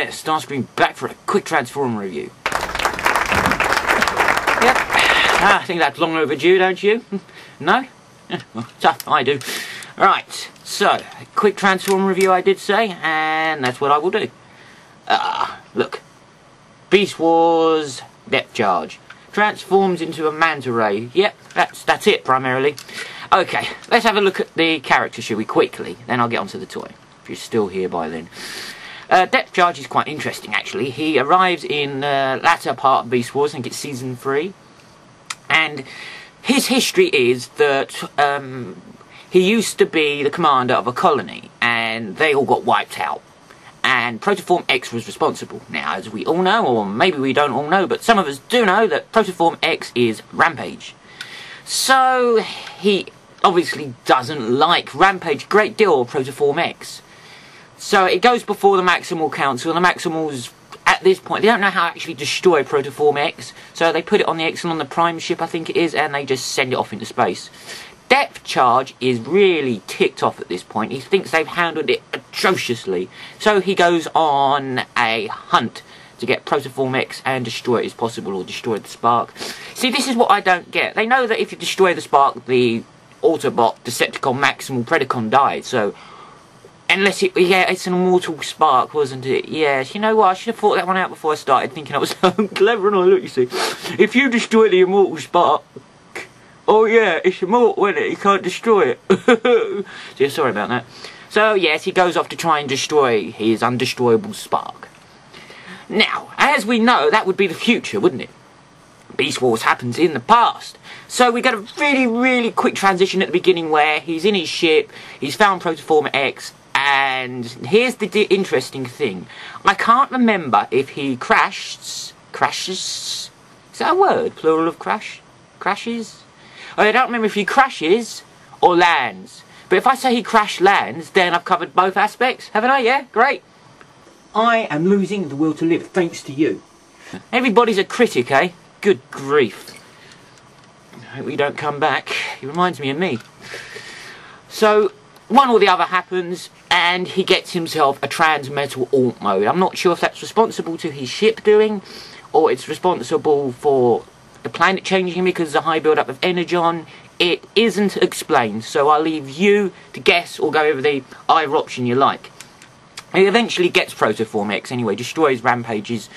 Yeah, Starscream back for a quick Transformer review. Yep. I think that's long overdue, don't you? No? Well, tough, I do. Right, so, quick Transformer review I did say, and that's what I will do. Look. Beast Wars Depth Charge. Transforms into a manta ray. Yep, that's it, primarily. Okay, let's have a look at the character, shall we, quickly. Then I'll get onto the toy, if you're still here by then. Depth Charge is quite interesting, actually. He arrives in the latter part of Beast Wars, I think it's Season 3. And his history is that he used to be the commander of a colony, and they all got wiped out. And Protoform X was responsible. Now, as we all know, or maybe we don't all know, but some of us do know that Protoform X is Rampage. So, he obviously doesn't like Rampage a great deal, or Protoform X. So it goes before the Maximal Council, and the Maximals, at this point, they don't know how to actually destroy Protoform X, so they put it on the Exelon, the Prime ship, I think it is, and they just send it off into space. Depth Charge is really ticked off at this point. He thinks they've handled it atrociously, so he goes on a hunt to get Protoform X and destroy it as possible, or destroy the Spark. See, this is what I don't get. They know that if you destroy the Spark, the Autobot, Decepticon, Maximal, Predacon dies, so... Unless it, yeah, it's an immortal spark, wasn't it? Yes, you know what, I should have thought that one out before I started, thinking I was so clever, and I look, you see. If you destroy the immortal spark, oh yeah, it's immortal, isn't it? You can't destroy it. So, yeah, sorry about that. So, yes, he goes off to try and destroy his undestroyable spark. Now, as we know, that would be the future, wouldn't it? Beast Wars happens in the past. So we get a really, really quick transition at the beginning where he's in his ship, he's found Protoform X, and here's the interesting thing. I can't remember if he crashes? Is that a word? Plural of crash? Crashes? I don't remember if he crashes or lands. But if I say he crash lands, then I've covered both aspects, haven't I? Yeah? Great. I am losing the will to live, thanks to you. Everybody's a critic, eh? Good grief. I hope you don't come back. He reminds me of me. So, one or the other happens, and he gets himself a Transmetal Alt Mode. I'm not sure if that's responsible to his ship doing, or it's responsible for the planet changing because of the high build-up of Energon. It isn't explained, so I'll leave you to guess or go over the either option you like. He eventually gets Protoform X anyway, destroys Rampage's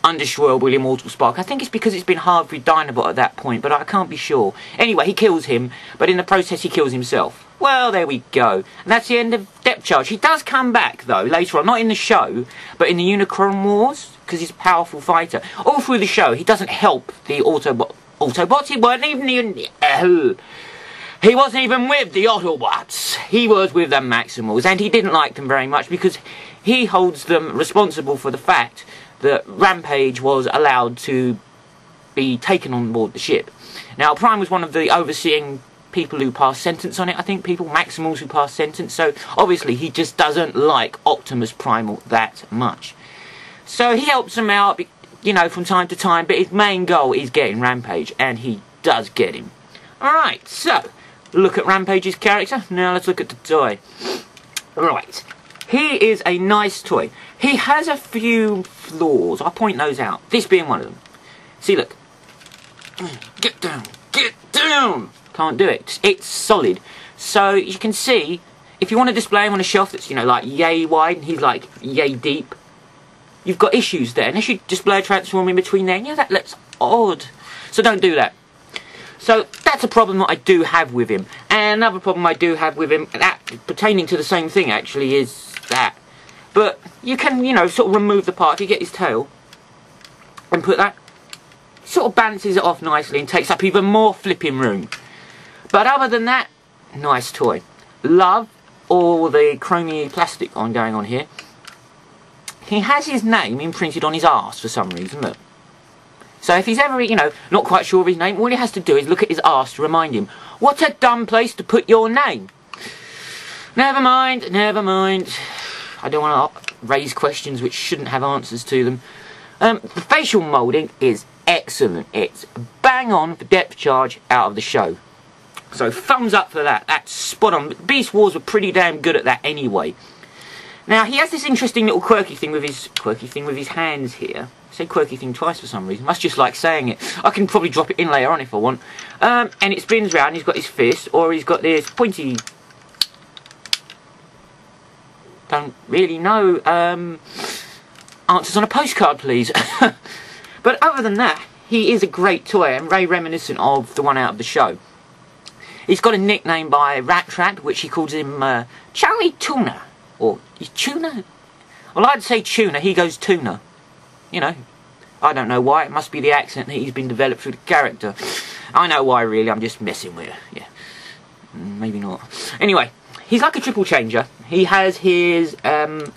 undestroyable immortal spark. I think it's because it's been hard with Dinobot at that point, but I can't be sure. Anyway, he kills him, but in the process he kills himself. Well, there we go. And that's the end of Depth Charge. He does come back, though, later on. Not in the show, but in the Unicron Wars, because he's a powerful fighter. All through the show, he doesn't help the Autobots. He wasn't even he wasn't even with the Autobots. He was with the Maximals, and he didn't like them very much because he holds them responsible for the fact that Rampage was allowed to be taken on board the ship. Now, Prime was one of the overseeing people who passed sentence on it, I think, Maximals who passed sentence, so obviously he just doesn't like Optimus Primal that much. So he helps them out, you know, from time to time, but his main goal is getting Rampage, and he does get him. Alright, so, look at Rampage's character, now let's look at the toy. Right. He is a nice toy. He has a few flaws. I'll point those out. This being one of them. See, look. Get down. Get down. Can't do it. It's solid. So you can see, if you want to display him on a shelf that's, you know, like yay wide, and he's like yay deep, you've got issues there. Unless you display a transform in between there, you know, that looks odd. So don't do that. So that's a problem that I do have with him. And another problem I do have with him, that pertaining to the same thing actually, is that. But you can, you know, sort of remove the part. If you get his tail and put that, sort of balances it off nicely and takes up even more flipping room. But other than that, nice toy. Love all the chromy plastic going on here. He has his name imprinted on his arse for some reason, look. So if he's ever, you know, not quite sure of his name, all he has to do is look at his arse to remind him, what a dumb place to put your name. Never mind, never mind. I don't want to raise questions which shouldn't have answers to them. The facial moulding is excellent. It's bang on for Depth Charge out of the show. So thumbs up for that. That's spot on. Beast Wars were pretty damn good at that anyway. Now, he has this interesting little quirky thing with his hands here. I say quirky thing twice for some reason. That's just like saying it. I can probably drop it in later on if I want. And it spins round, he's got his fist, or he's got this pointy... Don't really know. Answers on a postcard, please. But other than that, he is a great toy and very reminiscent of the one out of the show. He's got a nickname by Rat Rat, which he calls him Charlie Tuna. Or, is Tuna? Well, I'd say Tuna, he goes Tuna. You know, I don't know why, it must be the accent that he's been developed through the character. I know why, really, I'm just messing with it, yeah. Maybe not. Anyway, he's like a triple changer. He has his manta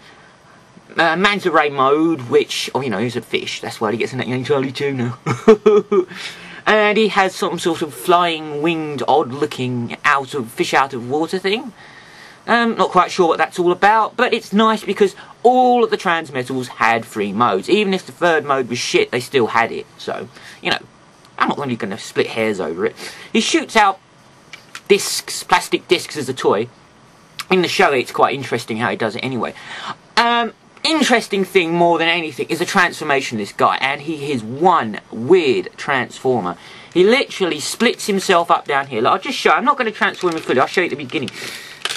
ray mode, which, oh, you know, he's a fish, that's why he gets the nickname Charlie Tuna. And he has some sort of flying, winged, odd-looking fish out of water thing. Not quite sure what that's all about, but it's nice because all of the Transmetals had 3 modes. Even if the 3rd mode was shit, they still had it. So, you know, I'm not really going to split hairs over it. He shoots out discs, plastic discs as a toy. In the show, it's quite interesting how he does it anyway. Interesting thing more than anything is the transformation of this guy, and he is one weird transformer. He literally splits himself up down here. Like, I'll just show you. I'm not going to transform him fully. I'll show you at the beginning.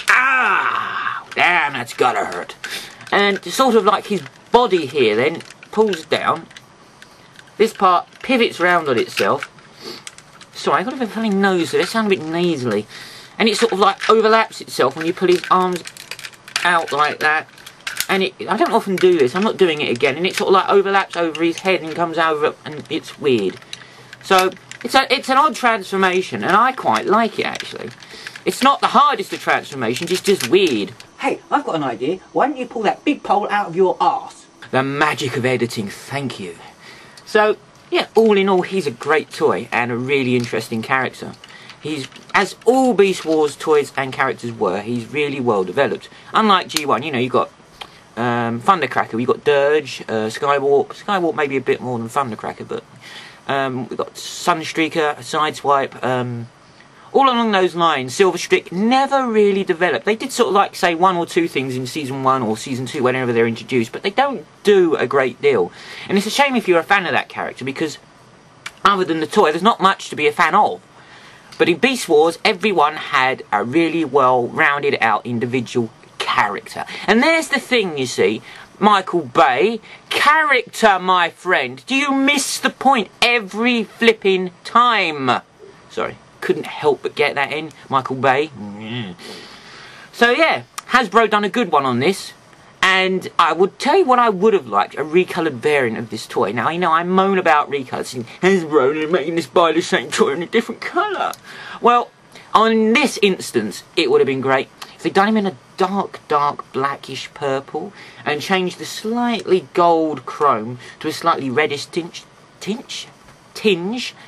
Ah! Damn, that's gotta hurt. And sort of like his body here then pulls down. This part pivots round on itself. Sorry, I've got a bit of a funny nose there. They sound a bit nasally. And it sort of like overlaps itself when you pull his arms out like that. And I don't often do this. I'm not doing it again. And it sort of like overlaps over his head and comes over, and it's weird. So it's an odd transformation, and I quite like it actually. It's not the hardest of transformations, it's just weird. Hey, I've got an idea. Why don't you pull that big pole out of your arse? The magic of editing, thank you. So, yeah, all in all, he's a great toy and a really interesting character. He's, as all Beast Wars toys and characters were, he's really well developed. Unlike G1, you know, you've got Thundercracker, we've got Dirge, Skywarp. Skywarp maybe a bit more than Thundercracker, but we've got Sunstreaker, Sideswipe, all along those lines. Silverstreak never really developed. They did sort of like say 1 or 2 things in Season 1 or Season 2 whenever they're introduced, but they don't do a great deal. And it's a shame if you're a fan of that character, because other than the toy, there's not much to be a fan of. But in Beast Wars, everyone had a really well-rounded out individual character. And there's the thing, you see, Michael Bay, character, my friend. Do you miss the point every flipping time? Sorry, couldn't help but get that in, Michael Bay. So yeah, Hasbro done a good one on this. And I would tell you what I would have liked, a recoloured variant of this toy. Now, you know, I moan about recolours, and Hasbro, they're making us buy the same toy in a different colour. Well, on this instance, it would have been great if they'd done him in a dark, blackish purple, and changed the slightly gold chrome to a slightly reddish tinge.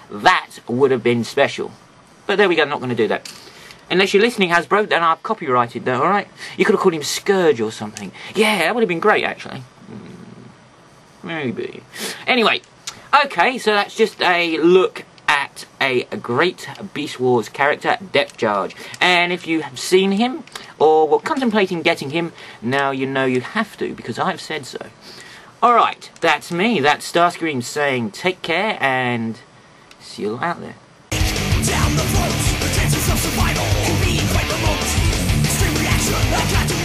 That would have been special. But there we go, I'm not going to do that. Unless you're listening, Hasbro, then I've copyrighted that, alright? You could have called him Scourge or something. Yeah, that would have been great, actually. Maybe. Anyway, okay, so that's just a look at a great Beast Wars character, Depth Charge. And if you have seen him, or were contemplating getting him, now you know you have to, because I've said so. Alright, that's me, that's Starscream saying take care, and see you all out there. Down the throat, the chances of survival can be quite remote. Extreme reaction, I got to